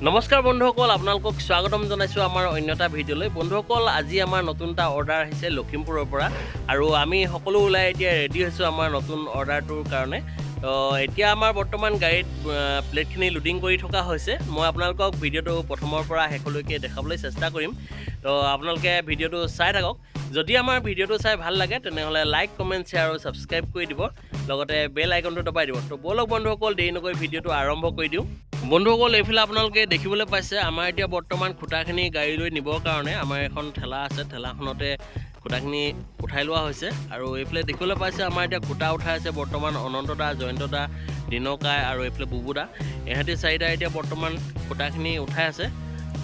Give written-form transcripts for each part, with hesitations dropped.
নমস্কাৰ বন্ধুসকল, আপোনালোকক স্বাগতম জনাইছোঁ আমাৰ অন্য এটা ভিডিঅ'লৈ। বন্ধুসকল, আজি আমাৰ নতুন এটা অৰ্ডাৰ আহিছে লখিমপুৰৰ পৰা, আৰু আমি সকলো ওলাই এতিয়া ৰেডি হৈছোঁ আমাৰ নতুন অৰ্ডাৰটোৰ কাৰণে। তো এতিয়া আমাৰ বৰ্তমান গাড়ীত প্লেটখিনি লোডিং কৰি থকা হৈছে। মই আপোনালোকক ভিডিঅ'টো প্ৰথমৰ পৰা শেষলৈকে দেখাবলৈ চেষ্টা কৰিম। তো আপোনালোকে ভিডিঅ'টো চাই থাকক। যদি আমাৰ ভিডিঅ'টো চাই ভাল লাগে তেনেহ'লে লাইক, কমেণ্ট, শ্বেয়াৰ আৰু ছাবস্ক্ৰাইব কৰি দিব, লগতে বেল আইকনটো দবাই দিব। তো ব'লক বন্ধুসকল, দেৰি নকৰি ভিডিঅ'টো আৰম্ভ কৰি দিওঁ। বন্ধুসকল, এইফালে আপোনালোকে দেখিবলৈ পাইছে আমাৰ এতিয়া বৰ্তমান খুঁটাখিনি গাড়ীলৈ নিবৰ কাৰণে আমাৰ এখন ঠেলা আছে। ঠেলাখনতে খুঁটাখিনি উঠাই লোৱা হৈছে, আৰু এইফালে দেখিবলৈ পাইছে আমাৰ এতিয়া খুঁটা উঠাই আছে বৰ্তমান অনন্তদা, জয়ন্তদা, দিনকাই আৰু এইফালে বুবুদা। এহঁতি চাৰিটা এতিয়া বৰ্তমান খুঁটাখিনি উঠাই আছে।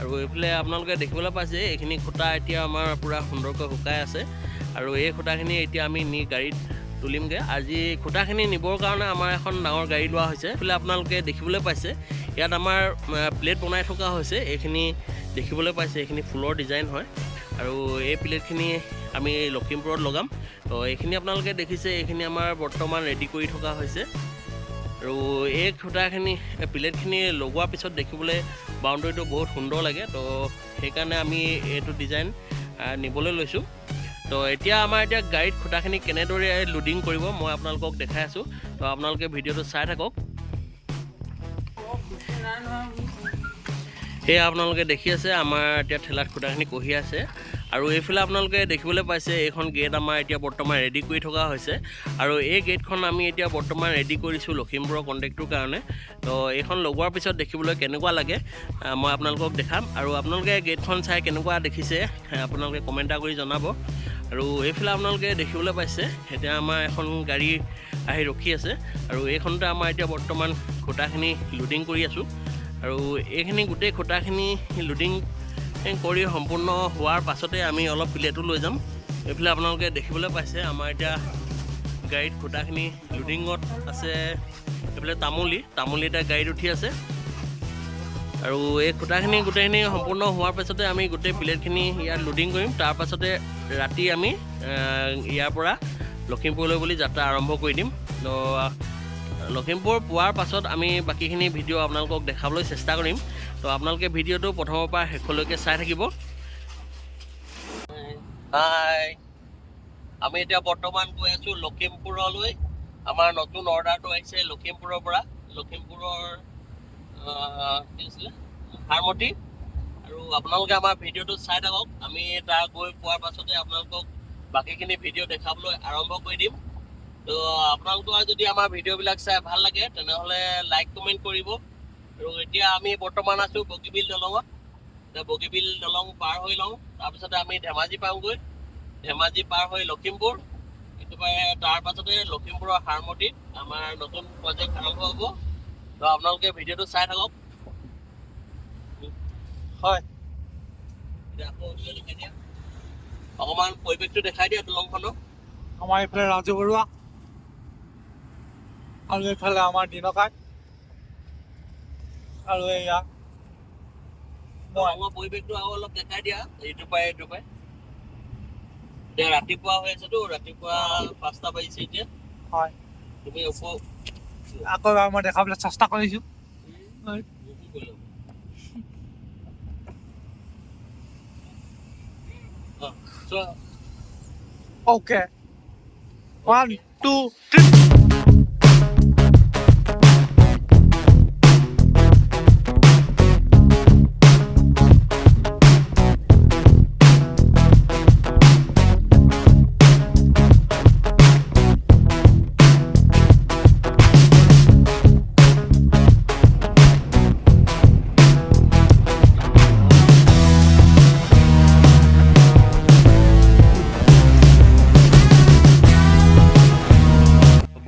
আৰু এইফালে আপোনালোকে দেখিবলৈ পাইছে এইখিনি খুঁটা এতিয়া আমাৰ পূৰা সুন্দৰকৈ শুকাই আছে, আৰু এই খুঁটাখিনি এতিয়া আমি নি গাড়ীত তুলিমগৈ। আজি খুঁটাখিনি নিবৰ কাৰণে আমাৰ এখন ডাঙৰ গাড়ী লোৱা হৈছে। এইফালে আপোনালোকে দেখিবলৈ পাইছে ইয়াত আমাৰ প্লেট বনাই থকা হৈছে। এইখিনি দেখিবলৈ পাইছে এইখিনি ফুলৰ ডিজাইন হয়, আৰু এই প্লেটখিনি আমি লখিমপুৰত লগাম। তো এইখিনি আপোনালোকে দেখিছে এইখিনি আমাৰ বৰ্তমান ৰেডি কৰি থকা হৈছে, আৰু এই খুঁটাখিনি প্লেটখিনি লগোৱাৰ পিছত দেখিবলৈ বাউণ্ডেৰীটো বহুত সুন্দৰ লাগে। তো সেইকাৰণে আমি এইটো ডিজাইন নিবলৈ লৈছোঁ। তো এতিয়া আমাৰ এতিয়া গাড়ীত খুঁটাখিনি কেনেদৰে লোডিং কৰিব মই আপোনালোকক দেখাই আছোঁ। তো আপোনালোকে ভিডিঅ'টো চাই থাকক। সেয়া আপোনালোকে দেখি আছে আমাৰ এতিয়া ঠেলাত খুঁটাখিনি কঢ়ি আছে, আৰু এইফালে আপোনালোকে দেখিবলৈ পাইছে এইখন গেট আমাৰ এতিয়া বৰ্তমান ৰেডি কৰি থকা হৈছে, আৰু এই গেটখন আমি এতিয়া বৰ্তমান ৰেডি কৰিছোঁ লখিমপুৰৰ কণ্টেক্টটোৰ কাৰণে। তো এইখন লগোৱাৰ পিছত দেখিবলৈ কেনেকুৱা লাগে মই আপোনালোকক দেখাম, আৰু আপোনালোকে গেটখন চাই কেনেকুৱা দেখিছে আপোনালোকে কমেণ্ট কৰি জনাব। আৰু এইফালে আপোনালোকে দেখিবলৈ পাইছে এতিয়া আমাৰ এখন গাড়ী আহি ৰখি আছে, আৰু এইখনতে আমাৰ এতিয়া বৰ্তমান খুঁটাখিনি লোডিং কৰি আছোঁ। আৰু এইখিনি গোটেই খুঁটাখিনি লোডিং কৰি সম্পূৰ্ণ হোৱাৰ পাছতে আমি অলপ প্লেটো লৈ যাম। এইফালে আপোনালোকে দেখিবলৈ পাইছে আমাৰ এতিয়া গাড়ীত খুঁটাখিনি লোডিঙত আছে। এইফালে তামুলী এতিয়া গাড়ীত উঠি আছে, আৰু এই খুঁটাখিনি গোটেইখিনি সম্পূৰ্ণ হোৱাৰ পাছতে আমি গোটেই প্লেটখিনি ইয়াত লোডিং কৰিম। তাৰ পাছতে ৰাতি আমি ইয়াৰ পৰা লখিমপুৰলৈ বুলি যাত্ৰা আৰম্ভ কৰি দিম। তো লখিমপুৰ পোৱাৰ পাছত আমি বাকীখিনি ভিডিঅ' আপোনালোকক দেখাবলৈ চেষ্টা কৰিম। তো আপোনালোকে ভিডিঅ'টো প্ৰথমৰ পৰা শেষলৈকে চাই থাকিব। হাই, আমি এতিয়া বৰ্তমান গৈ আছোঁ লখিমপুৰলৈ। আমাৰ নতুন অৰ্ডাৰটো আহিছে লখিমপুৰৰ পৰা, লখিমপুৰৰ কি আছিলে হাৰমতি। আৰু আপোনালোকে আমাৰ ভিডিঅ'টো চাই থাকক। আমি তাৰ গৈ পোৱাৰ পাছতে আপোনালোকক বাকীখিনি ভিডিঅ' দেখাবলৈ আৰম্ভ কৰি দিম। তো আপোনালোকৰ যদি আমাৰ ভিডিঅ'বিলাক চাই ভাল লাগে তেনেহ'লে লাইক, কমেণ্ট কৰিব। আৰু এতিয়া আমি বৰ্তমান আছোঁ বগীবিল দলঙত। বগীবিল দলং পাৰ হৈ লওঁ, তাৰপিছতে আমি ধেমাজি পাওঁগৈ। ধেমাজি পাৰ হৈ লখিমপুৰ, একেবাৰে তাৰ পাছতে লখিমপুৰৰ হাৰমতিত আমাৰ নতুন প্ৰজেক্ট আৰম্ভ হ'ব। তো আপোনালোকে ভিডিঅ'টো চাই থাকক। হয়, অকণমান পৰিৱেশটো দেখাই দিয়া দলংখনক। আমাৰ এইফালে ৰাজু বৰুৱা, আৰু এইফালে আমাৰ দিনকাই, আৰু এয়া দলঙৰ পৰিৱেশটো আৰু অলপ দেখাই দিয়া। এইটো পাই এতিয়া ৰাতিপুৱা হৈ আছেতো, ৰাতিপুৱা 5টা বাজিছে এতিয়া। হয়, তুমি আকৌ মই দেখাবলৈ চেষ্টা কৰিছোঁ। অ'কে, 1, 2, 3.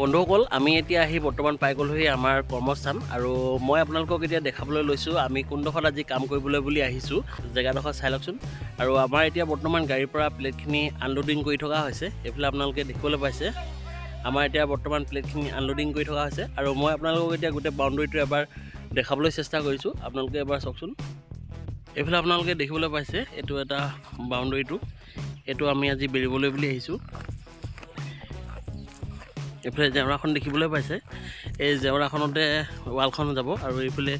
বন্ধুসকল, আমি এতিয়া আহি বৰ্তমান পাই গ'লোহি আমাৰ কৰ্মস্থান, আৰু মই আপোনালোকক এতিয়া দেখাবলৈ লৈছোঁ আমি কোনডোখৰত আজি কাম কৰিবলৈ বুলি আহিছোঁ। জেগাডোখৰ চাই লওকচোন। আৰু আমাৰ এতিয়া বৰ্তমান গাড়ীৰ পৰা প্লেটখিনি আনলোডিং কৰি থকা হৈছে। এইফালে আপোনালোকে দেখিবলৈ পাইছে আমাৰ এতিয়া বৰ্তমান প্লেটখিনি আনলোডিং কৰি থকা হৈছে, আৰু মই আপোনালোকক এতিয়া গোটেই বাউণ্ডেৰীটো এবাৰ দেখাবলৈ চেষ্টা কৰিছোঁ। আপোনালোকে এবাৰ চাওকচোন। এইফালে আপোনালোকে দেখিবলৈ পাইছে এইটো এটা বাউণ্ডেৰীটো, এইটো আমি আজি বেৰিবলৈ বুলি আহিছোঁ। এইফালে জেওৰাখন দেখিবলৈ পাইছে, এই জেওৰাখনতে ৱালখন যাব আৰু এইফালে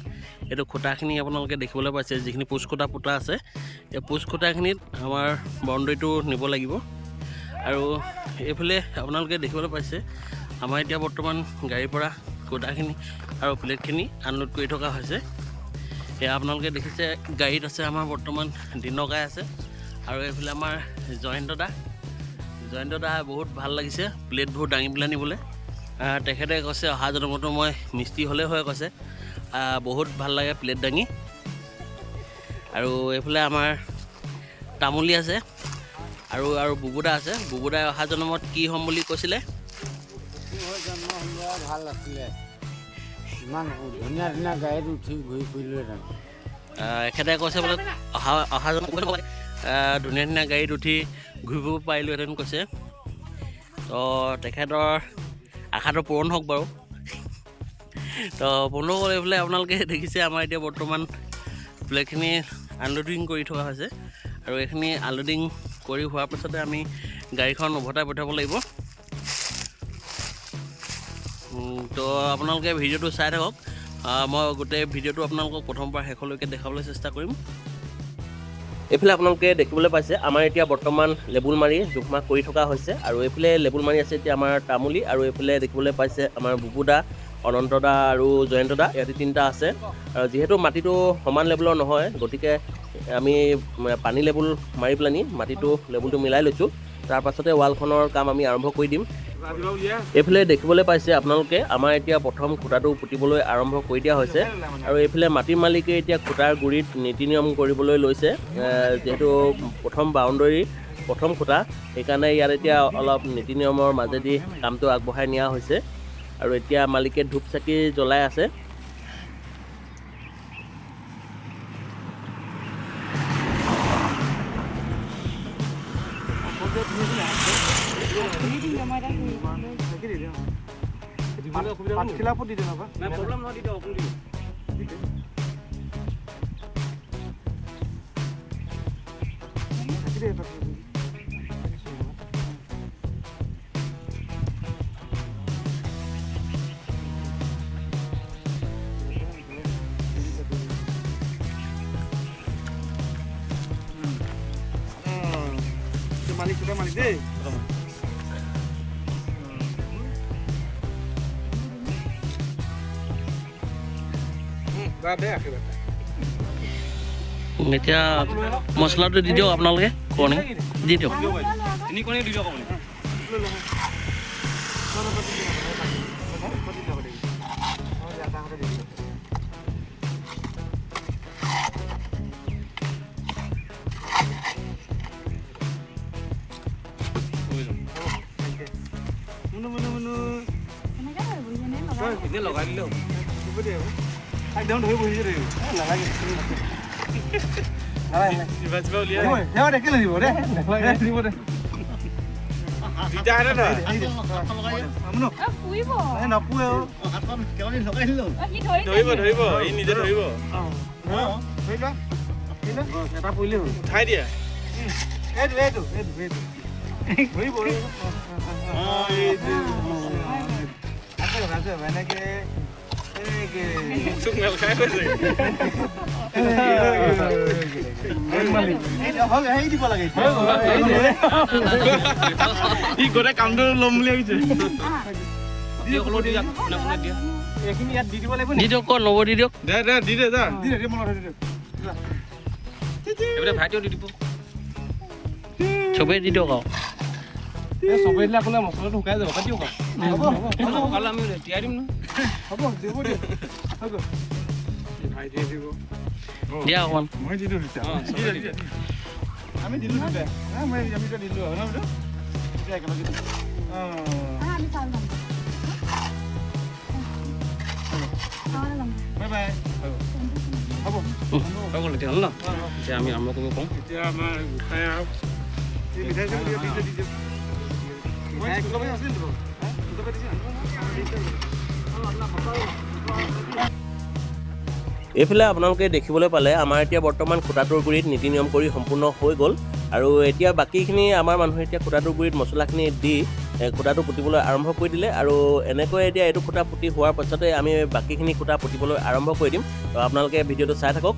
এইটো খুঁটাখিনি আপোনালোকে দেখিবলৈ পাইছে যিখিনি পোষ্ট খুঁটা পোতা আছে এই পোষ্ট খুঁটাখিনিত আমাৰ বাউণ্ডেৰীটো নিব লাগিব আৰু এইফালে আপোনালোকে দেখিবলৈ পাইছে আমাৰ এতিয়া বৰ্তমান গাড়ীৰ পৰা খুঁটাখিনি আৰু প্লেটখিনি আনলোড কৰি থকা হৈছে এয়া আপোনালোকে দেখিছে গাড়ীত আছে আমাৰ বৰ্তমান দিনকাই আছে আৰু এইফালে আমাৰ জয়ন্ত দা বহুত ভাল লাগিছে প্লেটবোৰ দাঙি পেলাই নিবলৈ তেখেতে কৈছে অহা জন্মতো মই মিস্ত্ৰী হ'লে হয় কৈছে বহুত ভাল লাগে প্লেট দাঙি আৰু এইফালে আমাৰ তামুলী আছে আৰু বুবুদা আছে বুবুদাই অহা জন্মত কি হ'ম বুলি কৈছিলে ভাল আছিলে ইমান ধুনীয়া ধুনীয়া গাড়ীত উঠি ঘূৰি ফুৰিলে এখেতে কৈছে বোলে অহা জন্মত ধুনীয়া ধুনীয়া গাড়ীত উঠি ঘূৰি ফুৰিব পাৰিলোহেঁতেন কৈছে তো তেখেতৰ আশাটো পূৰণ হওক বাৰু তো বন্ধুসকল এইফালে আপোনালোকে দেখিছে আমাৰ এতিয়া বৰ্তমান প্লেটখিনি আনলোডিং কৰি থকা হৈছে আৰু এইখিনি আনলোডিং কৰি হোৱাৰ পাছতে আমি গাড়ীখন উভতাই পঠিয়াব লাগিব তো আপোনালোকে ভিডিঅ'টো চাই থাকক মই গোটেই ভিডিঅ'টো আপোনালোকক প্ৰথমৰ পৰা শেষলৈকে দেখাবলৈ চেষ্টা কৰিম এইফালে আপোনালোকে দেখিবলৈ পাইছে আমাৰ এতিয়া বৰ্তমান লেবুল মাৰি জোখমাখ কৰি থকা হৈছে আৰু এইফালে লেবুল মাৰি আছে এতিয়া আমাৰ তামুলী আৰু এইফালে দেখিবলৈ পাইছে আমাৰ বুবুদা অনন্ত দা আৰু জয়ন্ত দা ইয়াতে তিনিটা আছে আৰু যিহেতু মাটিটো সমান লেভেলৰ নহয় গতিকে আমি পানী লেবুল মাৰি পেলানি মাটিটো লেবুলটো মিলাই লৈছোঁ তাৰ পাছতে ৱালখনৰ কাম আমি আৰম্ভ কৰি দিম এইফালে দেখিবলৈ পাইছে আপোনালোকে আমাৰ এতিয়া প্ৰথম খুঁটাটো পুতিবলৈ আৰম্ভ কৰি দিয়া হৈছে আৰু এইফালে মাটিৰ মালিকে এতিয়া খুঁটাৰ গুৰিত নীতি নিয়ম কৰিবলৈ লৈছে যিহেতু প্ৰথম বাউণ্ডেৰী প্ৰথম খুঁটা সেইকাৰণে ইয়াত এতিয়া অলপ নীতি নিয়মৰ মাজেদি কামটো আগবঢ়াই নিয়া হৈছে আৰু এতিয়া মালিকে ধূপ চাকি জ্বলাই আছে মালিক দেই এতিয়া মছলাটো দি দিয়ক আপোনালোকে কণী দি দিয়ক লগাই দিলে একদম ধৰি বহিছে নালাগে উঠাই দিয়া গোটেই কামটো ল'ম বুলি ভাবিছে এইখিনি ইয়াত দি দিব লাগিব দি দিয়ক নব দি দিয়ক দি দে যা ভাইটিও দি দিব চবেই দি দিয়ক আৰু চবেই দিলে আপোনাৰ মছলাটো শুকাই যাব কাটি দিয়ক আমি তিয়াই দিম ন হ'ব দিব দিয়ক ভাইটিয়ে দিব দিয়া অকণমান মই দি দিওঁ আমি দিলোঁ দুটা আমি দুটা দিলোঁ আৰু ন এতিয়া একেলগে বাই বাই হ'ব হৈ গ'ল এতিয়া হ'ল ন এতিয়া আমি আৰম্ভ কৰিব কওঁ এতিয়া আমাৰ গোসাঁই আৰু মিঠাই চিঠাই দি দিয়ক মই স্কুলৰ পৰা আছিল এইফালে আপোনালোকে দেখিবলৈ পালে আমাৰ এতিয়া বৰ্তমান খুঁটাটোৰ গুৰিত নীতি নিয়ম কৰি সম্পূৰ্ণ হৈ গ'ল আৰু এতিয়া বাকীখিনি আমাৰ মানুহে এতিয়া খুঁটাটোৰ গুৰিত মছলাখিনি দি খুঁটাটো পুতিবলৈ আৰম্ভ কৰি দিলে আৰু এনেকৈ এতিয়া এইটো খুঁটা পুতি হোৱাৰ পাছতে আমি বাকীখিনি খুঁটা পুতিবলৈ আৰম্ভ কৰি দিম। তো আপোনালোকে ভিডিঅ'টো চাই থাকক।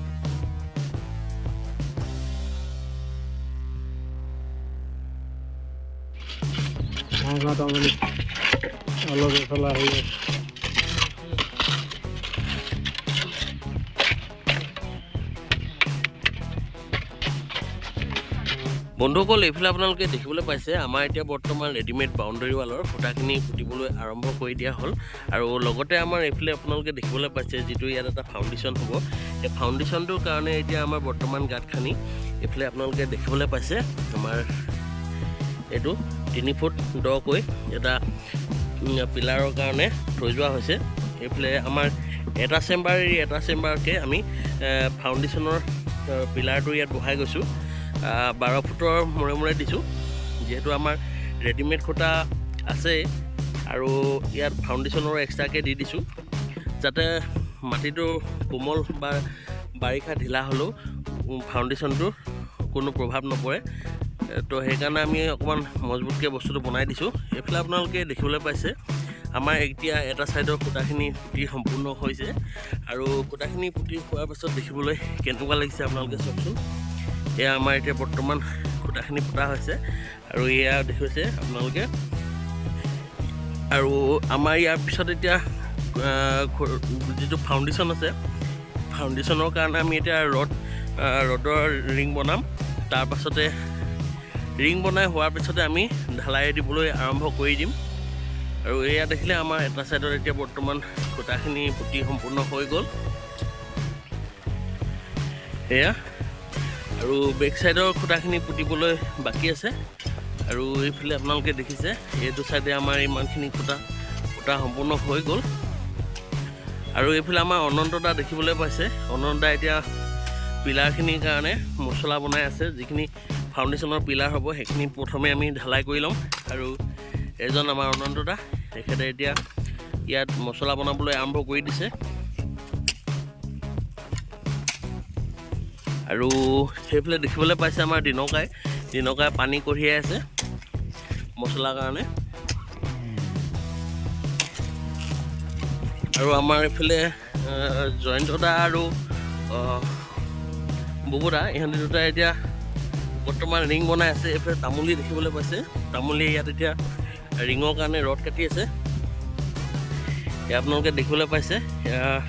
বন্ধুসকল, এইফালে আপোনালোকে দেখিবলৈ পাইছে আমাৰ এতিয়া বৰ্তমান ৰেডিমেড বাউণ্ডেৰী ৱালৰ খুঁটাখিনি পুতিবলৈ আৰম্ভ কৰি দিয়া হ'ল। আৰু লগতে আমাৰ এইফালে আপোনালোকে দেখিবলৈ পাইছে যিটো ইয়াত এটা ফাউণ্ডেশ্যন হ'ব, সেই ফাউণ্ডেশ্যনটোৰ কাৰণে এতিয়া আমাৰ বৰ্তমান গাঁত খানি এইফালে আপোনালোকে দেখিবলৈ পাইছে আমাৰ এইটো 3 ফুট দকৈ এটা পিলাৰৰ কাৰণে থৈ যোৱা হৈছে। এইফালে আমাৰ এটা চেম্বাৰকে আমি ফাউণ্ডেশ্যনৰ পিলাৰটো ইয়াত বহাই গৈছোঁ। 12 ফুটৰ মূৰে দিছোঁ, যিহেতু আমাৰ ৰেডিমেড খুঁটা আছে আৰু ইয়াত ফাউণ্ডেশ্যনৰ এক্সট্ৰাকৈ দি দিছোঁ যাতে মাটিটো কোমল বা বাৰিষা ঢিলা হ'লেও ফাউণ্ডেশ্যনটোৰ কোনো প্ৰভাৱ নপৰে। তো সেইকাৰণে আমি অকণমান মজবুতকৈ বস্তুটো বনাই দিছোঁ। এইফালে আপোনালোকে দেখিবলৈ পাইছে আমাৰ এতিয়া এটা ছাইডৰ খুঁটাখিনি পুতি সম্পূৰ্ণ হৈছে আৰু খুঁটাখিনি পুতি হোৱাৰ পাছত দেখিবলৈ কেনেকুৱা লাগিছে আপোনালোকে চাওকচোন। এয়া আমাৰ এতিয়া বৰ্তমান খুঁটাখিনি পুতা হৈছে আৰু এয়া দেখিছে আপোনালোকে। আৰু আমাৰ ইয়াৰ পিছত এতিয়া যিটো ফাউণ্ডেশ্যন আছে, ফাউণ্ডেশ্যনৰ কাৰণে আমি এতিয়া ৰডৰ ৰিং বনাম। তাৰ পাছতে ৰিং বনাই হোৱাৰ পিছতে আমি ঢালাই দিবলৈ আৰম্ভ কৰি দিম। আৰু এয়া দেখিলে আমাৰ এটা ছাইডত এতিয়া বৰ্তমান খুঁটাখিনি পুতি সম্পূৰ্ণ হৈ গ'ল। এয়া আৰু বেক ছাইডৰ খুঁটাখিনি পুতিবলৈ বাকী আছে। আৰু এইফালে আপোনালোকে দেখিছে এইটো ছাইডে আমাৰ ইমানখিনি খুঁটা সম্পূৰ্ণ হৈ গ'ল। আৰু এইফালে আমাৰ অনন্তদা দেখিবলৈ পাইছে। অনন্তদা এতিয়া পিলাৰখিনিৰ কাৰণে মছলা বনাই আছে। যিখিনি ফাউণ্ডেশ্যনৰ পিলাৰ হ'ব সেইখিনি প্ৰথমে আমি ঢালাই কৰি ল'ম। আৰু এজন আমাৰ অনন্তদা, তেখেতে এতিয়া ইয়াত মছলা বনাবলৈ আৰম্ভ কৰি দিছে। আৰু সেইফালে দেখিবলৈ পাইছে আমাৰ দিনকাই পানী কঢ়িয়াই আছে মছলাৰ কাৰণে। আৰু আমাৰ এইফালে জয়ন্তদা আৰু বুবুদা, ইহঁতে দুটাই এতিয়া বৰ্তমান ৰিং বনাই আছে। এইফালে তামুলী দেখিবলৈ পাইছে, তামুলী ইয়াত এতিয়া ৰিঙৰ কাৰণে ৰড কাটি আছে। এয়া আপোনালোকে দেখিবলৈ পাইছে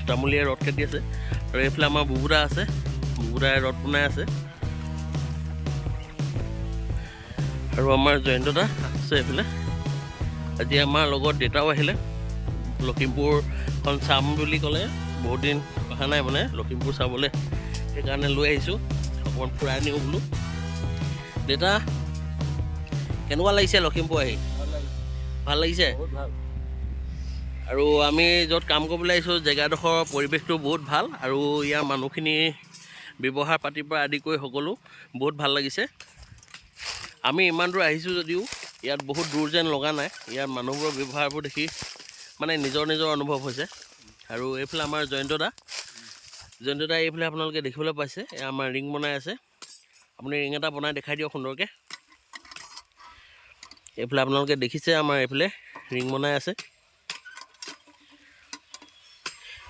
তামুলীয়ে ৰড কাটি আছে। আৰু এইফালে আমাৰ বুবুদা আছে, বুবুদাই ৰড বনাই আছে। আৰু আমাৰ জয়ন্তদা আছে এইফালে। আজি আমাৰ লগত দেউতাও আহিলে। লখিমপুৰখন চাম বুলি ক'লে, বহুত দিন অহা নাই মানে লখিমপুৰ চাবলৈ, সেইকাৰণে লৈ আহিছোঁ অকণমান ফুৰাই নিওঁ বোলো। দেউতা, কেনেকুৱা লাগিছে লখিমপুৰ আহি? ভাল লাগিছে? আৰু আমি য'ত কাম কৰিবলৈ আহিছোঁ জেগাডোখৰৰ পৰিৱেশটো বহুত ভাল আৰু ইয়াৰ মানুহখিনি ব্যৱহাৰ পাতিৰ পৰা আদি কৰি সকলো বহুত ভাল লাগিছে। আমি ইমান দূৰ আহিছোঁ যদিও ইয়াত বহুত দূৰ যেন লগা নাই। ইয়াৰ মানুহবোৰৰ ব্যৱহাৰবোৰ দেখি মানে নিজৰ অনুভৱ হৈছে। আৰু এইফালে আমাৰ জয়ন্তদা এইফালে আপোনালোকে দেখিবলৈ পাইছে, এয়া আমাৰ ৰিং বনাই আছে। আপুনি ৰিং এটা বনাই দেখাই দিয়ক সুন্দৰকৈ। এইফালে আপোনালোকে দেখিছে আমাৰ এইফালে ৰিং বনাই আছে।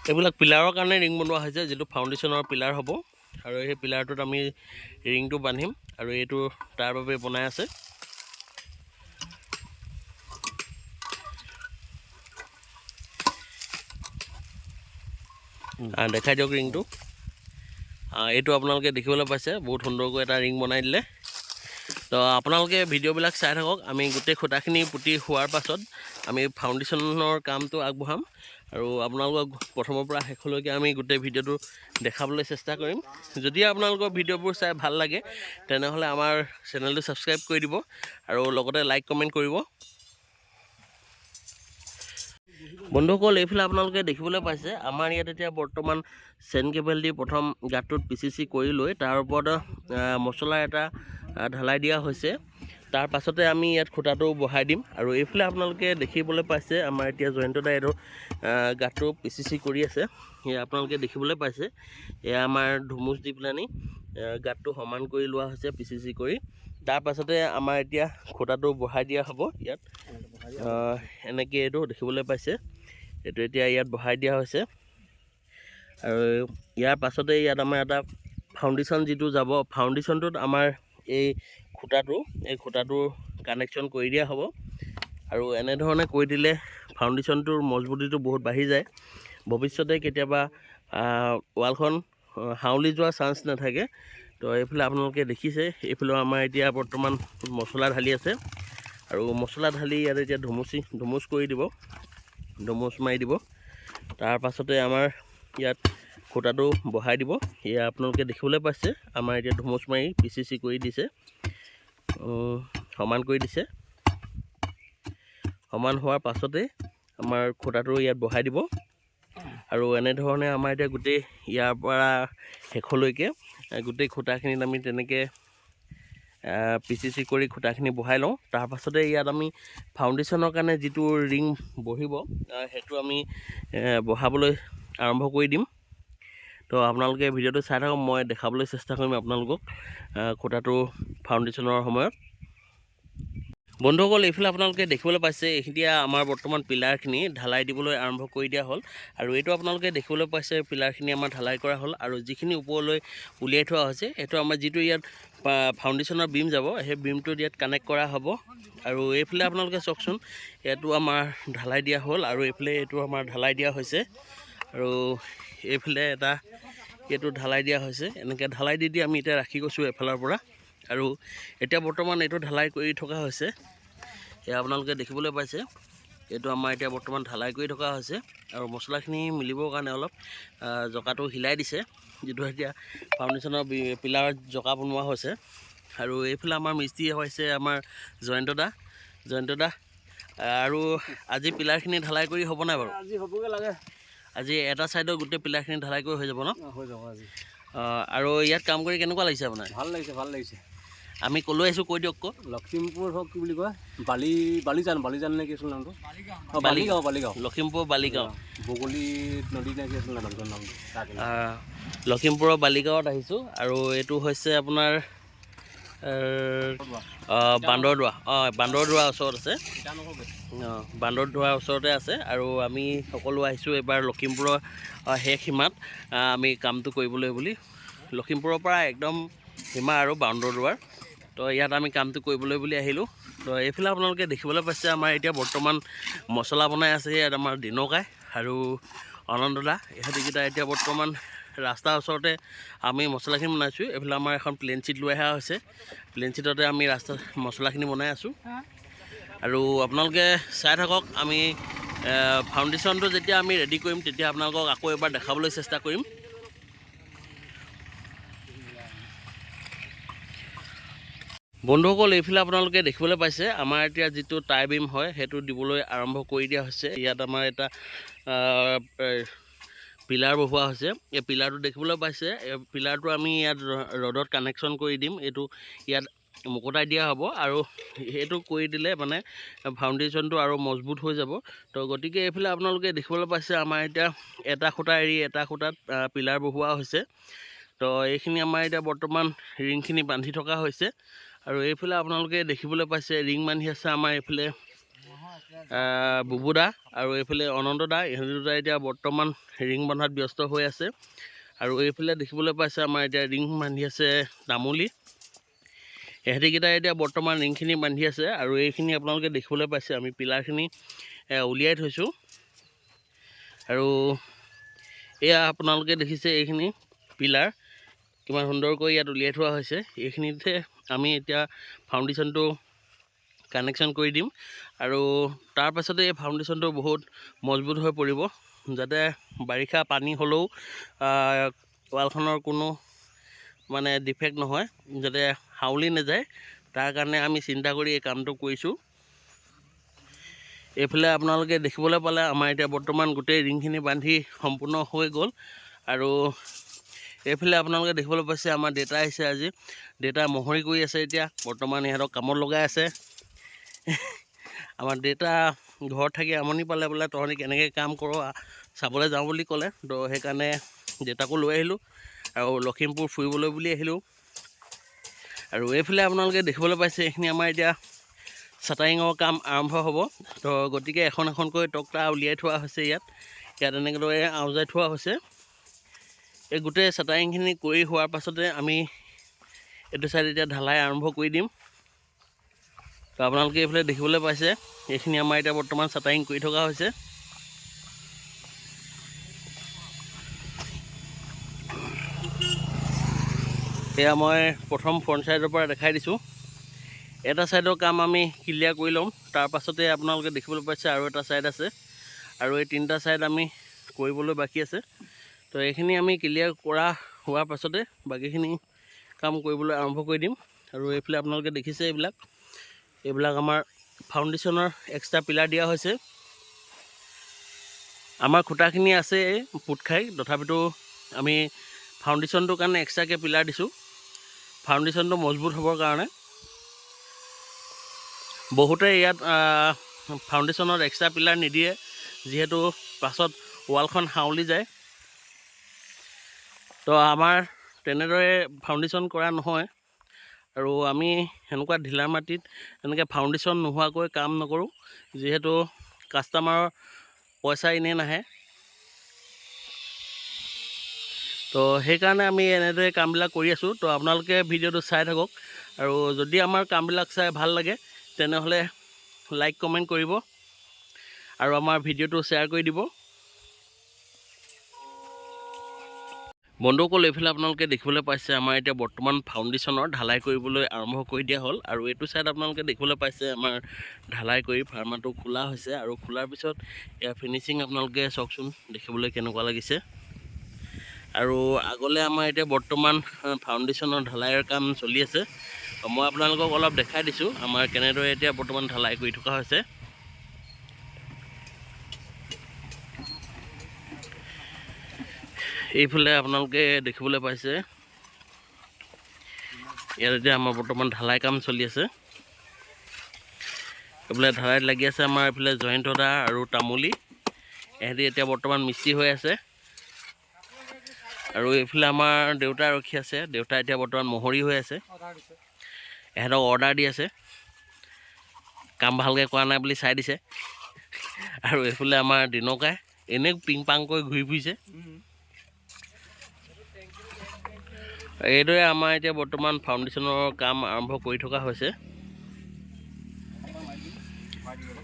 এইবিলাক পিলাৰৰ কাৰণে ৰিং বনোৱা হৈছে, যিটো ফাউণ্ডেশ্যনৰ পিলাৰ হ'ব। আৰু সেই পিলাৰটোত আমি ৰিংটো বান্ধিম আৰু এইটো তাৰ বাবে বনাই আছে। দেখাই দিয়ক ৰিংটো। এইটো আপোনালোকে দেখিবলৈ পাইছে, বহুত সুন্দৰকৈ এটা ৰিং বনাই দিলে। তো আপোনালোকে ভিডিঅ'বিলাক চাই থাকক। আমি গোটেই খুঁটাখিনি পুতি হোৱাৰ পাছত আমি ফাউণ্ডেশ্যনৰ কামটো আগবঢ়াম আৰু আপোনালোকক প্ৰথমৰ পৰা শেষলৈকে আমি গোটেই ভিডিঅ'টো দেখাবলৈ চেষ্টা কৰিম। যদি আপোনালোকৰ ভিডিঅ'বোৰ চাই ভাল লাগে তেনেহ'লে আমাৰ চেনেলটো ছাবস্ক্ৰাইব কৰি দিব আৰু লগতে লাইক কমেণ্ট কৰিব। বন্ধুসকল, এইফালে আপোনালোকে দেখিবলৈ পাইছে আমাৰ ইয়াত এতিয়া বৰ্তমান চেন কেবল দি প্ৰথম গাঁতটোত PCC কৰি লৈ তাৰ ওপৰত মছলা এটা ঢালাই দিয়া হৈছে। তাৰ পাছতে আমি ইয়াত খুঁটাটো বহাই দিম। আৰু এইফালে আপোনালোকে দেখিবলৈ পাইছে আমাৰ এতিয়া জয়ন্তদা এইটো গাঁতটো PCC কৰি আছে। এয়া আপোনালোকে দেখিবলৈ পাইছে, এয়া আমাৰ ধুমুচ দি পেলানি গাঁতটো সমান কৰি লোৱা হৈছে PCC কৰি। তাৰ পাছতে আমাৰ এতিয়া খুঁটাটো বহাই দিয়া হ'ব ইয়াত। এনেকৈ এইটো দেখিবলৈ পাইছে, এইটো এতিয়া ইয়াত বহাই দিয়া হৈছে। আৰু ইয়াৰ পাছতে ইয়াত আমাৰ এটা ফাউণ্ডেশ্যন যিটো যাব, ফাউণ্ডেশ্যনটোত আমাৰ এই খুঁটাটো কানেকশ্যন কৰি দিয়া হ'ব। আৰু এনেধৰণে কৰি দিলে ফাউণ্ডেশ্যনটোৰ মজবুতিটো বহুত বাঢ়ি যায়। ভৱিষ্যতে কেতিয়াবা ৱালখন হাউলি যোৱাৰ চান্স নাথাকে। তো এইফালে আপোনালোকে দেখিছে, এইফালেও আমাৰ এতিয়া বৰ্তমান মছলা ঢালি আছে। আৰু মছলা ঢালি ইয়াত এতিয়া ধুমুচ কৰি দিব, ধুমুচ মাৰি দিব। তাৰ পাছতে আমাৰ ইয়াত খুঁটাটো বহাই দিব। এয়া আপোনালোকে দেখিবলৈ পাইছে, আমাৰ এতিয়া ধুমুচ মাৰি PCC কৰি দিছে, সমান কৰি দিছে। সমান হোৱাৰ পাছতে আমাৰ খুঁটাটো ইয়াত বহাই দিব। আৰু এনেধৰণে আমাৰ এতিয়া গোটেই ইয়াৰ পৰা শেষলৈকে গোটেই খুঁটাখিনিত আমি তেনেকৈ PCC কৰি খুঁটাখিনি বহাই লওঁ। তাৰ পাছতে ইয়াত আমি ফাউণ্ডেশ্যনৰ কাৰণে যিটো ৰিং বহিব, সেইটো আমি বহাবলৈ আৰম্ভ কৰি দিম। তো আপোনালোকে ভিডিঅ'টো চাই থাকক, মই দেখাবলৈ চেষ্টা কৰিম আপোনালোকক খুঁটাটো ফাউণ্ডেশ্যনৰ সময়ত। বন্ধুসকল, এইফালে আপোনালোকে দেখিবলৈ পাইছে, এতিয়া আমাৰ বৰ্তমান পিলাৰখিনি ঢালাই দিবলৈ আৰম্ভ কৰি দিয়া হ'ল। আৰু এইটো আপোনালোকে দেখিবলৈ পাইছে, পিলাৰখিনি আমাৰ ঢালাই কৰা হ'ল। আৰু যিখিনি ওপৰলৈ উলিয়াই থোৱা হৈছে, সেইটো আমাৰ যিটো ইয়াত ফাউণ্ডেশ্যনৰ বিম যাব, সেই বিমটোত ইয়াত কানেক্ট কৰা হ'ব। আৰু এইফালে আপোনালোকে চাওকচোন, এইটো আমাৰ ঢালাই দিয়া হ'ল, আৰু এইফালে এইটো আমাৰ ঢালাই দিয়া হৈছে। আৰু এইফালে এইটো ঢালাই দিয়া হৈছে। এনেকৈ ঢালাই দি আমি এতিয়া ৰাখি গৈছোঁ এফালৰ পৰা। আৰু এতিয়া বৰ্তমান এইটো ঢালাই কৰি থকা হৈছে, এয়া আপোনালোকে দেখিবলৈ পাইছে। এইটো আমাৰ এতিয়া বৰ্তমান ঢালাই কৰি থকা হৈছে। আৰু মছলাখিনি মিলিবৰ কাৰণে অলপ জকাটো হিলাই দিছে, যিটো এতিয়া ফাউণ্ডেশ্যনৰ পিলাৰত জকা বনোৱা হৈছে। আৰু এইফালে আমাৰ মিস্ত্ৰী হৈছে আমাৰ জয়ন্ত দা। আৰু আজি পিলাৰখিনি ঢালাই কৰি হ'ব নাই বাৰু? আজি হ'বগৈ লাগে। আজি এটা ছাইডৰ গোটেই পিলাৰখিনি ঢালাই কৰি হৈ যাব ন? হৈ যাব আজি। আৰু ইয়াত কাম কৰি কেনেকুৱা লাগিছে আপোনাৰ? ভাল লাগিছে। আমি ক'লৈ আহিছোঁ কৈ দিয়ক। লখিমপুৰ হওক, কি বুলি কয়, বালিজান নে কি আছিল নামটো? বালিগাঁও। লখিমপুৰ বালিগাঁও, বগলী নদী নে কি আছিল নামটো? লখিমপুৰৰ বালিগাঁৱত আহিছোঁ। আৰু এইটো হৈছে আপোনাৰ বান্দৰদোৱা ওচৰত আছে। বান্দৰদোৱাৰ ওচৰতে আছে। আৰু আমি সকলো আহিছোঁ এইবাৰ লখিমপুৰৰ শেষ সীমাত আমি কামটো কৰিবলৈ বুলি। লখিমপুৰৰ পৰা একদম সীমা আৰু বান্দৰদোৱাৰ, তো ইয়াত আমি কামটো কৰিবলৈ বুলি আহিলোঁ। তো এইফালে আপোনালোকে দেখিবলৈ পাইছে, আমাৰ এতিয়া বৰ্তমান মছলা বনাই আছে। ইয়াত আমাৰ দিনকাই আৰু অনন্তদা, ইহঁতিকেইটা এতিয়া বৰ্তমান ৰাস্তাৰ ওচৰতে আমি মছলাখিনি বনাইছোঁ। এইফালে আমাৰ এখন প্লেন শ্বীট লৈ অহা হৈছে, প্লেন শ্বীটতে আমি ৰাস্তাত মছলাখিনি বনাই আছোঁ। আৰু আপোনালোকে চাই থাকক, আমি ফাউণ্ডেশ্যনটো যেতিয়া আমি ৰেডি কৰিম, তেতিয়া আপোনালোকক আকৌ এবাৰ দেখাবলৈ চেষ্টা কৰিম। বন্ধুসকল, এইফালে আপোনালোকে দেখিবলৈ পাইছে, আমাৰ এতিয়া যিটো টাই বিম হয়, সেইটো দিবলৈ আৰম্ভ কৰি দিয়া হৈছে। ইয়াত আমাৰ এটা পিলাৰ বহোৱা হৈছে। এই পিলাৰটো দেখিবলৈ পাইছে, এই পিলাৰটো আমি ইয়াত ৰডত কানেকশ্যন কৰি দিম। এইটো ইয়াত মুকতাই দিয়া হ'ব। আৰু সেইটো কৰি দিলে মানে ফাউণ্ডেশ্যনটো আৰু মজবুত হৈ যাব। তো গতিকে এইফালে আপোনালোকে দেখিবলৈ পাইছে, আমাৰ এতিয়া এটা খুঁটা এৰি এটা খুঁটাত পিলাৰ বহোৱা হৈছে। তো এইখিনি আমাৰ এতিয়া বৰ্তমান ৰিংখিনি বান্ধি থকা হৈছে। আৰু এইফালে আপোনালোকে দেখিবলৈ পাইছে, ৰিং বান্ধি আছে আমাৰ এইফালে বুবুদা আৰু এইফালে অনন্তদা। ইহঁত দুটা এতিয়া বৰ্তমান ৰিং বন্ধাত ব্যস্ত হৈ আছে। আৰু এইফালে দেখিবলৈ পাইছে, আমাৰ এতিয়া ৰিং বান্ধি আছে তামুলী। ইহঁতিকেইটা এতিয়া বৰ্তমান ৰিংখিনি বান্ধি আছে। আৰু এইখিনি আপোনালোকে দেখিবলৈ পাইছে, আমি পিলাৰখিনি উলিয়াই থৈছোঁ। আৰু এয়া আপোনালোকে দেখিছে, এইখিনি পিলাৰ কিমান সুন্দৰকৈ ইয়াত উলিয়াই থোৱা হৈছে। এইখিনিতে আমি এতিয়া ফাউণ্ডেশ্যনটো কানেকশ্যন কৰি দিম। আৰু তাৰ পাছতে এই ফাউণ্ডেশ্যনটো বহুত মজবুত হৈ পৰিব, যাতে বাৰিষা পানী হ'লেও ৱালখনৰ কোনো মানে ডিফেক্ট নহয়, যাতে হাউলি নাযায়, তাৰ কাৰণে আমি চিন্তা কৰি এই কামটো কৰিছোঁ। এইফালে আপোনালোকে দেখিবলৈ পালে, আমাৰ এতিয়া বৰ্তমান গোটেই ৰিংখিনি বান্ধি সম্পূৰ্ণ হৈ গ'ল। আৰু এইফালে আপোনালোকে দেখিবলৈ পাইছে, আমাৰ দেউতা আহিছে আজি। দেউতা মহৰি কৰি আছে, এতিয়া বৰ্তমান ইহঁতক কামত লগাই আছে। আমাৰ দেউতা ঘৰত থাকি আমনি পালে, বোলে তহঁতি কেনেকৈ কাম কৰ চাবলৈ যাওঁ বুলি ক'লে। তো সেইকাৰণে দেউতাকো লৈ আহিলোঁ, আৰু লখিমপুৰ ফুৰিবলৈ বুলি আহিলোঁ। আৰু এইফালে আপোনালোকে দেখিবলৈ পাইছে এইখিনি আমাৰ এতিয়া চাটাৰিঙৰ কাম আৰম্ভ হ'ব। তো গতিকে এখন এখনকৈ টক্টা উলিয়াই থোৱা হৈছে ইয়াত এনেদৰে আওজাই থোৱা হৈছে। এই গোটেই চাটাৰিংখিনি কৰি হোৱাৰ পাছতে আমি এইটো চাইড এতিয়া ঢালাই আৰম্ভ কৰি দিম। তো আপোনালোকে এইফালে দেখিবলৈ পাইছে এইখিনি আমাৰ এতিয়া বৰ্তমান চাটাৰিং কৰি থকা হৈছে। এয়া মই প্ৰথম ফ্ৰণ্ট চাইডৰ পৰা দেখাই দিছোঁ। এটা চাইডৰ কাম আমি ক্লিয়াৰ কৰি ল'ম, তাৰ পাছতে আপোনালোকে দেখিবলৈ পাইছে আৰু এটা চাইড আছে, আৰু এই তিনিটা চাইড আমি কৰিবলৈ বাকী আছে। তো এইখিনি আমি ক্লিয়াৰ কৰা হোৱাৰ পাছতে বাকীখিনি কাম কৰিবলৈ আৰম্ভ কৰি দিম। আৰু এইফালে আপোনালোকে দেখিছে এইবিলাক আমাৰ ফাউণ্ডেশ্যনৰ এক্সট্ৰা পিলাৰ দিয়া হৈছে। আমাৰ খুঁটাখিনি আছে পোত খাই, তথাপিতো আমি ফাউণ্ডেশ্যনটোৰ কাৰণে এক্সট্ৰাকৈ পিলাৰ দিছোঁ, ফাউণ্ডেশ্যনটো মজবুত হ'বৰ কাৰণে। বহুতে ইয়াত ফাউণ্ডেশ্যনত এক্সট্ৰা পিলাৰ নিদিয়ে, যিহেতু পাছত ৱালখন হাউলি যায়। তো আমাৰ তেনেদৰে ফাউণ্ডেশ্যন কৰা নহয়, আৰু আমি সেনেকুৱা ঢিলা মাটিত এনেকৈ ফাউণ্ডেশ্যন নোহোৱাকৈ কাম নকৰোঁ, যিহেতু কাষ্টমাৰৰ পইচা এনেই নাহে। তো সেইকাৰণে আমি এনেদৰে কামবিলাক কৰি আছোঁ। তো আপোনালোকে ভিডিঅ'টো চাই থাকক, আৰু যদি আমাৰ কামবিলাক চাই ভাল লাগে তেনেহ'লে লাইক কমেণ্ট কৰিব আৰু আমাৰ ভিডিঅ'টো শ্বেয়াৰ কৰি দিব। বন্ধুসকল, এইফালে আপোনালোকে দেখিবলৈ পাইছে আমাৰ এতিয়া বৰ্তমান ফাউণ্ডেশ্যনৰ ঢালাই কৰিবলৈ আৰম্ভ কৰি দিয়া হ'ল। আৰু এইটো চাইড আপোনালোকে দেখিবলৈ পাইছে আমাৰ ঢালাই কৰি ফাৰ্মাটো খোলা হৈছে, আৰু খোলাৰ পিছত ইয়াৰ ফিনিচিং আপোনালোকে চাওকচোন দেখিবলৈ কেনেকুৱা লাগিছে। আৰু আগলৈ আমাৰ এতিয়া বৰ্তমান ফাউণ্ডেশ্যনৰ ঢালাইৰ কাম চলি আছে। মই আপোনালোকক অলপ দেখাই দিছোঁ আমাৰ কেনেদৰে এতিয়া বৰ্তমান ঢালাই কৰি থকা হৈছে। এইফালে আপোনালোকে দেখিবলৈ পাইছে ইয়াত এতিয়া আমাৰ বৰ্তমান ঢালাই কাম চলি আছে। এইফালে ঢালাইত লাগি আছে আমাৰ এইফালে জয়ন্ত দা আৰু তামুলী, এহেঁতি এতিয়া বৰ্তমান মিস্ত্ৰী হৈ আছে। আৰু এইফালে আমাৰ দেউতা ৰখি আছে, দেউতা এতিয়া বৰ্তমান মহৰি হৈ আছে, এহেঁতক অৰ্ডাৰ দি আছে, কাম ভালকৈ কৰা নাই বুলি চাই দিছে। আৰু এইফালে আমাৰ দিনকাই এনেই পিং পাংকৈ ঘূৰি ফুৰিছে। এইদৰে আমাৰ এতিয়া বৰ্তমান ফাউণ্ডেশ্যনৰ কাম আৰম্ভ কৰি থকা হৈছে।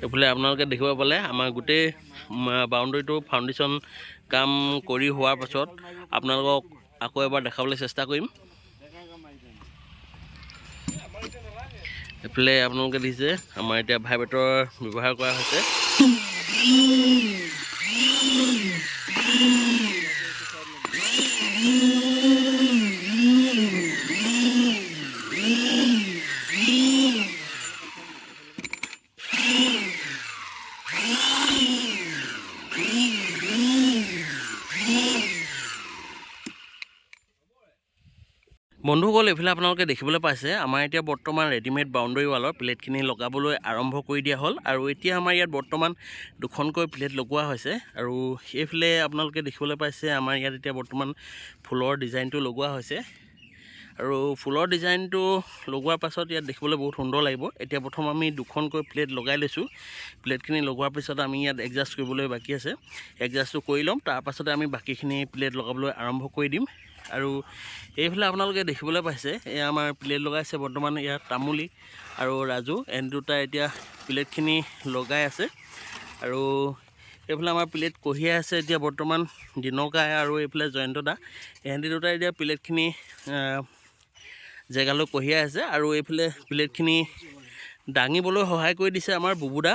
এইফালে আপোনালোকে দেখিব পালে আমাৰ গোটেই বাউণ্ডেৰীটো ফাউণ্ডেশ্যন কাম কৰি হোৱাৰ পাছত আপোনালোকক আকৌ এবাৰ দেখাবলৈ চেষ্টা কৰিম। এইফালে আপোনালোকে দেখিছে আমাৰ এতিয়া ভাইব্ৰেটৰ ব্যৱহাৰ কৰা হৈছে। বন্ধুসকল, এইফালে আপোনালোকে দেখিবলৈ পাইছে আমাৰ এতিয়া বৰ্তমান ৰেডিমেড বাউণ্ডেৰী ৱালৰ প্লেটখিনি লগাবলৈ আৰম্ভ কৰি দিয়া হ'ল। আৰু এতিয়া আমাৰ ইয়াত বৰ্তমান দুখনকৈ প্লেট লগোৱা হৈছে। আৰু এইফালে আপোনালোকে দেখিবলৈ পাইছে আমাৰ ইয়াত এতিয়া বৰ্তমান ফুলৰ ডিজাইনটো লগোৱা হৈছে। আৰু ফুলৰ ডিজাইনটো লগোৱাৰ পাছত ইয়াত দেখিবলৈ বহুত সুন্দৰ লাগিব। এতিয়া প্ৰথম আমি দুখনকৈ প্লেট লগাই লৈছোঁ। প্লেটখিনি লগোৱাৰ পিছত আমি ইয়াত এডজাষ্ট কৰিবলৈ বাকী আছে, এডজাষ্টটো কৰি ল'ম, তাৰপাছতে আমি বাকীখিনি প্লেট লগাবলৈ আৰম্ভ কৰি দিম। আৰু এইফালে আপোনালোকে দেখিবলৈ পাইছে এয়া আমাৰ প্লেট লগাইছে বৰ্তমান ইয়াত তামুলী আৰু ৰাজু, এন দুটা এতিয়া প্লেটখিনি লগাই আছে। আৰু এইফালে আমাৰ প্লেট কঢ়িয়াই আছে এতিয়া বৰ্তমান দিনকাই আৰু এইফালে জয়ন্ত দা, এহেঁতি দুটা এতিয়া প্লেটখিনি জেগালৈ কঢ়িয়াই আছে। আৰু এইফালে প্লেটখিনি দাঙিবলৈ সহায় কৰি দিছে আমাৰ বুবুদা,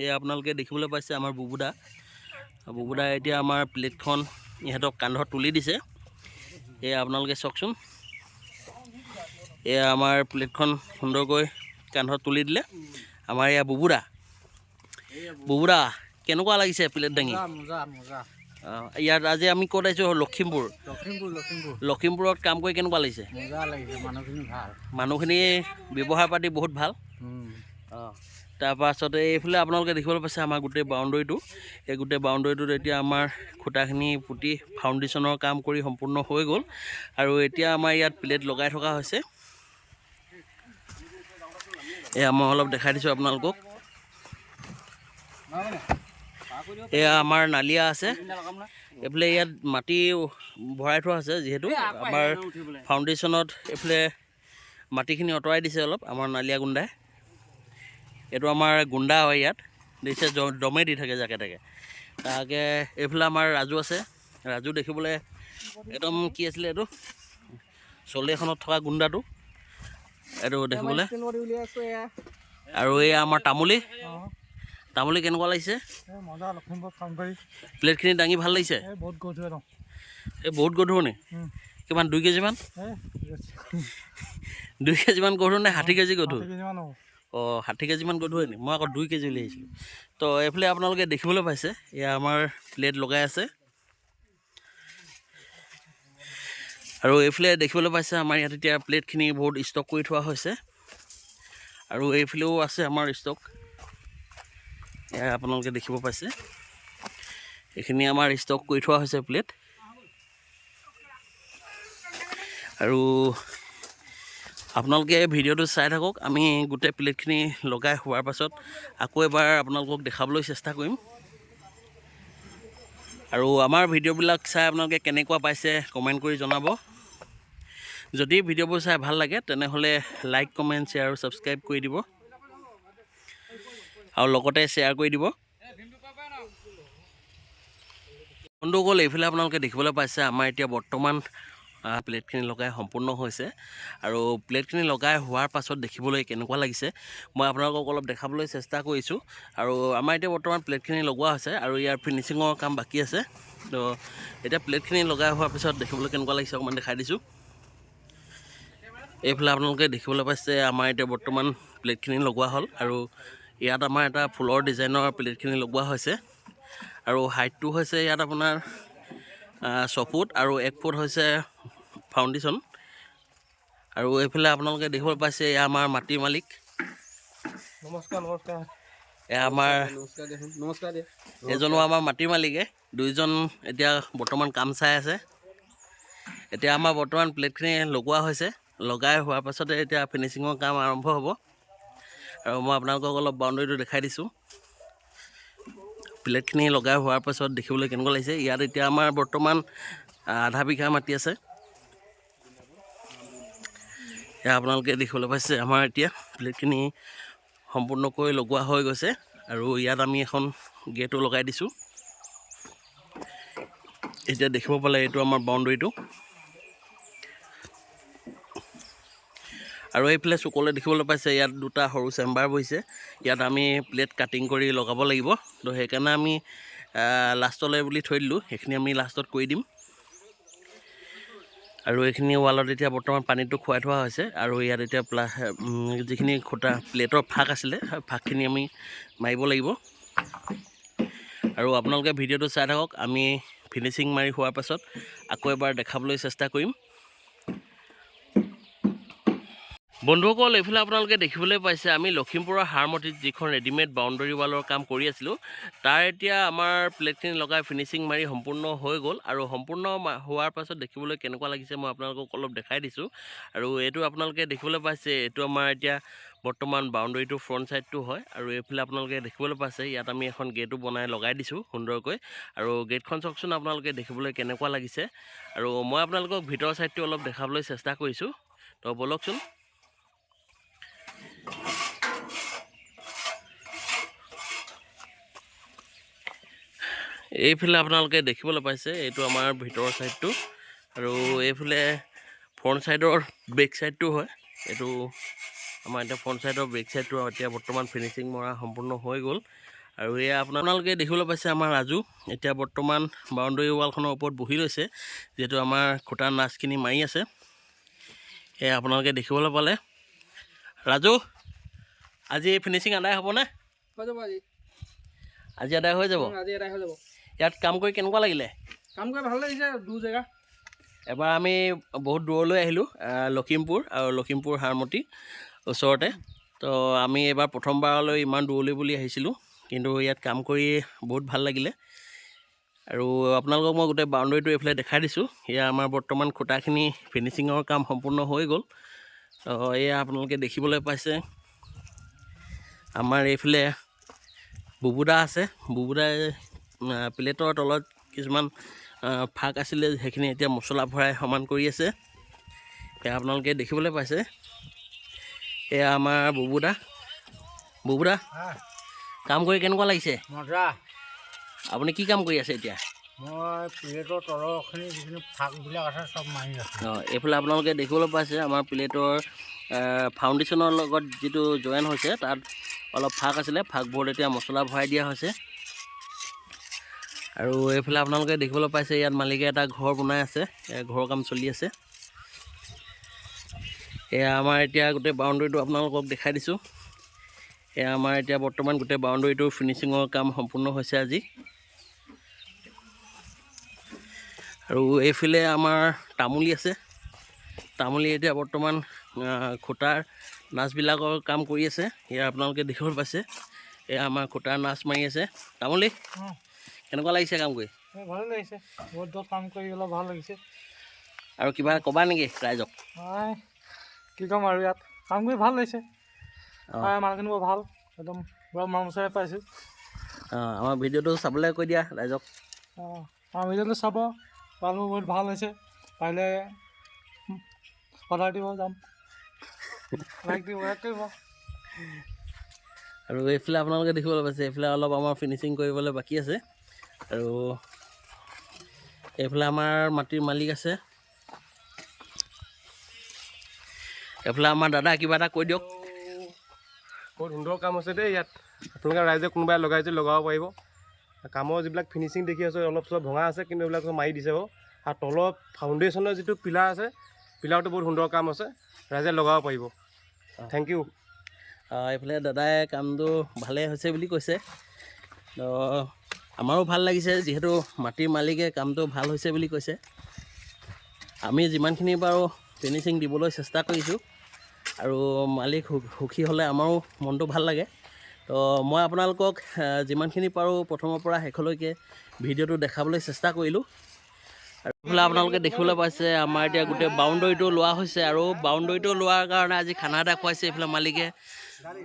এয়া আপোনালোকে দেখিবলৈ পাইছে আমাৰ বুবুদা এতিয়া আমাৰ প্লেটখন ইহঁতক কান্ধত তুলি দিছে। এয়া আপোনালোকে চাওকচোন, এয়া আমাৰ প্লেটখন সুন্দৰকৈ কান্ধত তুলি দিলে আমাৰ এয়া বুবুদা কেনেকুৱা লাগিছে প্লেট দাঙি? ইয়াত আজি আমি ক'ত আহিছোঁ? লখিমপুৰত কাম কৰি কেনেকুৱা লাগিছে? মানুহখিনি ব্যৱহাৰ পাতি বহুত ভাল। তাৰপাছতে এইফালে আপোনালোকে দেখিবলৈ পাইছে আমাৰ গোটেই বাউণ্ডেৰীটো, এই গোটেই বাউণ্ডেৰীটোত এতিয়া আমাৰ খুঁটাখিনি পুতি ফাউণ্ডেশ্যনৰ কাম কৰি সম্পূৰ্ণ হৈ গ'ল। আৰু এতিয়া আমাৰ ইয়াত প্লেট লগাই থকা হৈছে। এয়া মই অলপ দেখাই দিছোঁ আপোনালোকক। এয়া আমাৰ নালিয়া আছে, এইফালে ইয়াত মাটি ভৰাই থোৱা আছে, যিহেতু আমাৰ ফাউণ্ডেশ্যনত এইফালে মাটিখিনি আঁতৰাই দিছে অলপ আমাৰ নালিয়া গুণ্ডাই। এইটো আমাৰ গুণ্ডা হয়, ইয়াত দিছে দমে দি থাকে জাকে তাকে। তাকে এইফালে আমাৰ ৰাজু আছে, ৰাজু দেখিবলৈ একদম কি আছিলে এইটো চলে এখনত থকা গুণ্ডাটো এইটো দেখিবলৈ। আৰু এই আমাৰ তামুলী কেনেকুৱা লাগিছে? প্লেটখিনি দাঙি ভাল লাগিছে? এই বহুত গধুৰ নি? কিমান 2 কেজিমান? 2 কেজিমান গধুৰ নে 60 কেজি গধুৰ? অঁ 60 কেজিমান গধুৰ নি? মই আকৌ 2 কেজি লৈ আহিছিলোঁ। তো এইফালে আপোনালোকে দেখিবলৈ পাইছে এয়া আমাৰ প্লেট লগাই আছে। আৰু এইফালে দেখিবলৈ পাইছে আমাৰ ইয়াত এতিয়া প্লেটখিনি বহুত ষ্টক কৰি থোৱা হৈছে। আৰু এইফালেও আছে আমাৰ ষ্টক, এয়া আপোনালোকে দেখিব পাইছে। এইখিনি আমাৰ ষ্টক কৰি থোৱা হৈছে প্লেট। আৰু আপোনালোকে ভিডিঅ'টো চাই থাকক, আমি গোটেই প্লেটখিনি লগাই হোৱাৰ পাছত আকৌ এবাৰ আপোনালোকক দেখাবলৈ চেষ্টা কৰিম। আৰু আমাৰ ভিডিঅ'বিলাক চাই আপোনালোকে কেনেকুৱা পাইছে কমেণ্ট কৰি জনাব। যদি ভিডিঅ'বোৰ চাই ভাল লাগে তেনেহ'লে লাইক, কমেণ্ট, শ্বেয়াৰ আৰু ছাবস্ক্ৰাইব কৰি দিব, আৰু লগতে শ্বেয়াৰ কৰি দিব। বন্ধুসকল, এইফালে আপোনালোকে দেখিবলৈ পাইছে আমাৰ এতিয়া বৰ্তমান প্লেটখিনি লগাই সম্পূৰ্ণ হৈছে। আৰু প্লেটখিনি লগাই হোৱাৰ পাছত দেখিবলৈ কেনেকুৱা লাগিছে মই আপোনালোকক অলপ দেখাবলৈ চেষ্টা কৰিছোঁ। আৰু আমাৰ এতিয়া বৰ্তমান প্লেটখিনি লগোৱা হৈছে আৰু ইয়াৰ ফিনিচিঙৰ কাম বাকী আছে। তো এতিয়া প্লেটখিনি লগাই হোৱাৰ পিছত দেখিবলৈ কেনেকুৱা লাগিছে অকণমান দেখাই দিছোঁ। এইফালে আপোনালোকে দেখিবলৈ পাইছে আমাৰ এতিয়া বৰ্তমান প্লেটখিনি লগোৱা হ'ল। আৰু ইয়াত আমাৰ এটা ফুলৰ ডিজাইনৰ প্লেটখিনি লগোৱা হৈছে। আৰু হাইটটো হৈছে ইয়াত আপোনাৰ 6 ফুট আৰু 1 ফুট হৈছে ফাউণ্ডেশ্যন। আৰু এইফালে আপোনালোকে দেখিবলৈ পাইছে এয়া আমাৰ মাটিৰ মালিক। নমস্কাৰ। এয়া আমাৰ নমস্কাৰ দিয়া। এজনো আমাৰ মাটিৰ মালিকে, 2জন এতিয়া বৰ্তমান কাম চাই আছে। এতিয়া আমাৰ বৰ্তমান প্লেটখিনি লগোৱা হৈছে, লগাই হোৱাৰ পাছতে এতিয়া ফিনিচিঙৰ কাম আৰম্ভ হ'ব। আৰু মই আপোনালোকক অলপ বাউণ্ডেৰীটো দেখাই দিছোঁ। প্লেটখিনি লগাই হোৱাৰ পাছত দেখিবলৈ কেনেকুৱা লাগিছে। ইয়াত এতিয়া আমাৰ বৰ্তমান আধা বিঘা মাটি আছে। এয়া আপোনালোকে দেখিবলৈ পাইছে আমাৰ এতিয়া প্লেটখিনি সম্পূৰ্ণকৈ লগোৱা হৈ গৈছে। আৰু ইয়াত আমি এখন গেটো লগাই দিছোঁ। এতিয়া দেখিব পালে এইটো আমাৰ বাউণ্ডেৰীটো। আৰু এইফালে চুকলৈ দেখিবলৈ পাইছে ইয়াত 2টা সৰু চেম্বাৰ বহিছে। ইয়াত আমি প্লেট কাটিং কৰি লগাব লাগিব। তো সেইকাৰণে আমি লাষ্টলৈ বুলি থৈ দিলোঁ, সেইখিনি আমি লাষ্টত কৰি দিম। আৰু এইখিনি ৱালত এতিয়া বৰ্তমান পানীটো খুৱাই থোৱা হৈছে। আৰু ইয়াত এতিয়া যিখিনি খুটা প্লেটৰ ফাক আছিলে সেই ফাকখিনি আমি মাৰিব লাগিব। আৰু আপোনালোকে ভিডিঅ'টো চাই থাকক, আমি ফিনিচিং মাৰি হোৱাৰ পাছত আকৌ এবাৰ দেখাবলৈ চেষ্টা কৰিম। বন্ধুসকল, এইফালে আপোনালোকে দেখিবলৈ পাইছে আমি লখিমপুৰৰ হাৰমতিত যিখন ৰেডিমেড বাউণ্ডেৰী ৱালৰ কাম কৰি আছিলোঁ, তাৰ এতিয়া আমাৰ প্লেটখিনি লগাই ফিনিচিং মাৰি সম্পূৰ্ণ হৈ গ'ল। আৰু সম্পূৰ্ণ হোৱাৰ পাছত দেখিবলৈ কেনেকুৱা লাগিছে মই আপোনালোকক অলপ দেখাই দিছোঁ। আৰু এইটো আপোনালোকে দেখিবলৈ পাইছে, এইটো আমাৰ এতিয়া বৰ্তমান বাউণ্ডেৰীটো ফ্ৰণ্ট ছাইডটো হয়। আৰু এইফালে আপোনালোকে দেখিবলৈ পাইছে ইয়াত আমি এখন গেটো বনাই লগাই দিছোঁ সুন্দৰকৈ। আৰু গেটখন চাওকচোন আপোনালোকে দেখিবলৈ কেনেকুৱা লাগিছে। আৰু মই আপোনালোকক ভিতৰৰ ছাইডটো অলপ দেখাবলৈ চেষ্টা কৰিছোঁ, তো ব'লকচোন। এইফালে আপোনালোকে দেখিবলৈ পাইছে এইটো আমাৰ ভিতৰৰ ছাইডটো। আৰু এইফালে ফ্ৰণ্ট ছাইডৰ বেক ছাইডটো হয়। এইটো আমাৰ এতিয়া ফ্ৰণ্ট ছাইডৰ বেক ছাইডটো এতিয়া বৰ্তমান ফিনিচিং মৰা সম্পূৰ্ণ হৈ গ'ল। আৰু এয়া আপোনালোকে দেখিবলৈ পাইছে আমাৰ ৰাজু এতিয়া বৰ্তমান বাউণ্ডেৰী ৱালখনৰ ওপৰত বহি লৈছে, যিহেতু আমাৰ খুটাৰ নাচখিনি মাৰি আছে। এয়া আপোনালোকে দেখিবলৈ পালে। ৰাজু, আজি ফিনিচিং আদায় হ'বনে? হৈ যাব আজি আদায় হৈ যাব। ইয়াত কাম কৰি কেনেকুৱা লাগিলে? কাম কৰি ভাল লাগিছে। 2 জেগা এবাৰ আমি বহুত দূৰলৈ আহিলোঁ, লখিমপুৰ আৰু লখিমপুৰ হাৰমতি ওচৰতে। তো আমি এইবাৰ প্ৰথমবাৰলৈ ইমান দূৰলৈ বুলি আহিছিলোঁ, কিন্তু ইয়াত কাম কৰি বহুত ভাল লাগিলে। আৰু আপোনালোকক মই গোটেই বাউণ্ডেৰীটো এইফালে দেখাই দিছোঁ। এয়া আমাৰ বৰ্তমান খুটাখিনি ফিনিচিঙৰ কাম সম্পূৰ্ণ হৈ গ'ল। এয়া আপোনালোকে দেখিবলৈ পাইছে আমাৰ এইফালে বুবুদা আছে। বুবুদাই প্লেটৰ তলত কিছুমান ফাক আছিলে, সেইখিনি এতিয়া মছলা ভৰাই সমান কৰি আছে। এয়া আপোনালোকে দেখিবলৈ পাইছে। এয়া আমাৰ বুবুদা। বুবুদা, কাম কৰি কেনেকুৱা লাগিছে? মজা। আপুনি কি কাম কৰি আছে এতিয়া? মই প্লেটৰ তলৰখিনি যিখিনি ফাকবিলাক আছে চব মাৰি আছোঁ। এইফালে আপোনালোকে দেখিবলৈ পাইছে আমাৰ প্লেটৰ ফাউণ্ডেশ্যনৰ লগত যিটো জইন হৈছে তাত অলপ ফাক আছিলে, ফাকবোৰত এতিয়া মছলা ভৰাই দিয়া হৈছে। আৰু এইফালে আপোনালোকে দেখিবলৈ পাইছে ইয়াত মালিকে এটা ঘৰ বনাই আছে, ঘৰৰ কাম চলি আছে। এয়া আমাৰ এতিয়া গোটেই বাউণ্ডেৰীটো আপোনালোকক দেখাই দিছোঁ। এয়া আমাৰ এতিয়া বৰ্তমান গোটেই বাউণ্ডেৰীটোৰ ফিনিচিঙৰ কাম সম্পূৰ্ণ হৈছে আজি। আৰু এইফালে আমাৰ তামুলী আছে। তামুলী এতিয়া বৰ্তমান খুঁটাৰ নাচবিলাকৰ কাম কৰি আছে। এয়া আপোনালোকে দেখিবলৈ পাইছে। এয়া আমাৰ খুঁটাৰ নাচ মাৰি আছে। তামুলী, কেনেকুৱা লাগিছে কাম কৰি? ভালে লাগিছে, বহুত কাম কৰি অলপ ভাল লাগিছে। আৰু কিবা ক'বা নেকি ৰাইজক? কি ক'ম আৰু, ইয়াত কাম কৰি ভাল লাগিছে। মানুহখিনি বৰ ভাল, একদম বৰ মৰমচৰে পাইছোঁ। আমাৰ ভিডিঅ'টো চাবলৈ কৈ দিয়া ৰাইজক। আমাৰ ভিডিঅ'টো চাব, মানুহ বহুত ভাল হৈছে। পাৰিলে অৰ্ডাৰ দিব, যাম, লাইক দিব, কৰিব। আৰু এইফালে আপোনালোকে দেখিবলৈ পাইছে, এইফালে অলপ আমাৰ ফিনিচিং কৰিবলৈ বাকী আছে। আৰু এইফালে আমাৰ মাটিৰ মালিক আছে। এইফালে আমাৰ দাদা, কিবা এটা কৈ দিয়ক। বহুত সুন্দৰ কাম হৈছে দেই ইয়াত। আপোনালোকে ৰাইজে কোনোবাই লগাই যদি লগাব পাৰিব। কামৰ যিবিলাক ফিনিচিং দেখি আছোঁ অলপ চলপ ভঙা আছে, কিন্তু এইবিলাক মাৰি দিছে বাৰু। আৰু তলৰ ফাউণ্ডেশ্যনৰ যিটো পিলাৰ আছে, পিলাৰটো বহুত সুন্দৰ কাম আছে, ৰাইজে লগাব পাৰিব। Thank you. এইফালে দাদাই কামটো ভালেই হৈছে বুলি কৈছে। তো আমাৰো ভাল লাগিছে, যিহেতু মাটিৰ মালিকে কামটো ভাল হৈছে বুলি কৈছে। আমি যিমানখিনি পাৰোঁ ফিনিচিং দিবলৈ চেষ্টা কৰিছোঁ। আৰু মালিক সুখী হ'লে আমাৰো মনটো ভাল লাগে। তো মই আপোনালোকক যিমানখিনি পাৰোঁ প্ৰথমৰ পৰা শেষলৈকে ভিডিঅ'টো দেখাবলৈ চেষ্টা কৰিলোঁ। আৰু এইফালে আপোনালোকে দেখিবলৈ পাইছে আমাৰ এতিয়া গোটেই বাউণ্ডেৰীটো লোৱা হৈছে। আৰু বাউণ্ডেৰীটো লোৱাৰ কাৰণে আজি খানা এটা খুৱাইছে এইফালে মালিকে।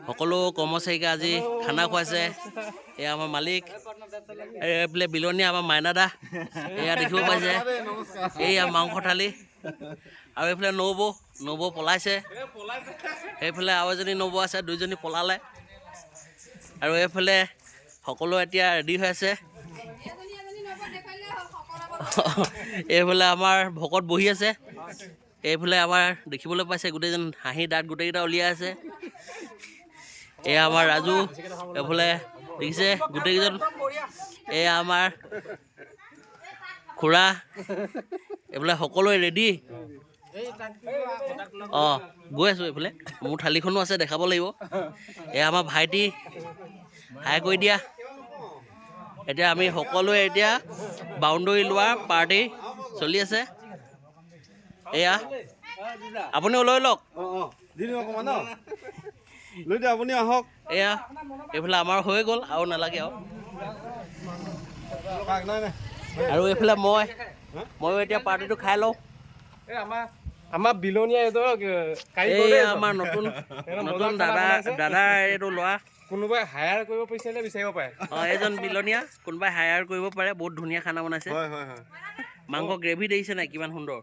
সকলো কৰ্মচাৰীকে আজি খানা খুৱাইছে। এয়া আমাৰ মালিক, এইফালে বিলনীয়া আমাৰ মাইনাদা, এয়া দেখিব পাইছে। এইয়া মাংস থালি। আৰু এইফালে নবৌ পলাইছে। সেইফালে আৰু এজনী নবৌ আছে, দুইজনী পলালে। আৰু এইফালে সকলো এতিয়া ৰেডি হৈ আছে। এইফালে আমাৰ ভকত বহি আছে। এইফালে আমাৰ দেখিবলৈ পাইছে গোটেইজন হাঁহি দাঁত গোটেইকেইটা উলিয়াই আছে। এয়া আমাৰ ৰাজু, এইফালে দেখিছে গোটেইকেইজন। এয়া আমাৰ খুৰা, এইফালে সকলোৱে ৰেডি। গৈ আছোঁ এইফালে, মোৰ থালিখনো আছে, দেখাব লাগিব। এয়া আমাৰ ভাইটি, হাই কৰি দিয়া। এতিয়া আমি সকলোৱে এতিয়া বাউণ্ডেৰী লোৱা পাৰ্টি চলি আছে। এয়া আপুনিও লৈ লওক। লৈ দিয়ক, আপুনি আহক। এয়া এইফালে আমাৰ হৈ গ'ল, আৰু নালাগে আৰু। আৰু এইফালে ময়ো এতিয়া পাৰ্টিটো খাই লওঁ। আমাৰ বিলনীয়া এই আমাৰ নতুন দাদা এইটো লোৱা। কোনোবাই হায়াৰ কৰিব বিচাৰিলে বিচাৰিব পাৰে। এইজন বিলনীয়া, কোনোবাই হায়াৰ কৰিব পাৰে। বহুত ধুনীয়া খানা বনাইছে। মাংস গ্ৰেভি দেখিছে নাই কিমান সুন্দৰ।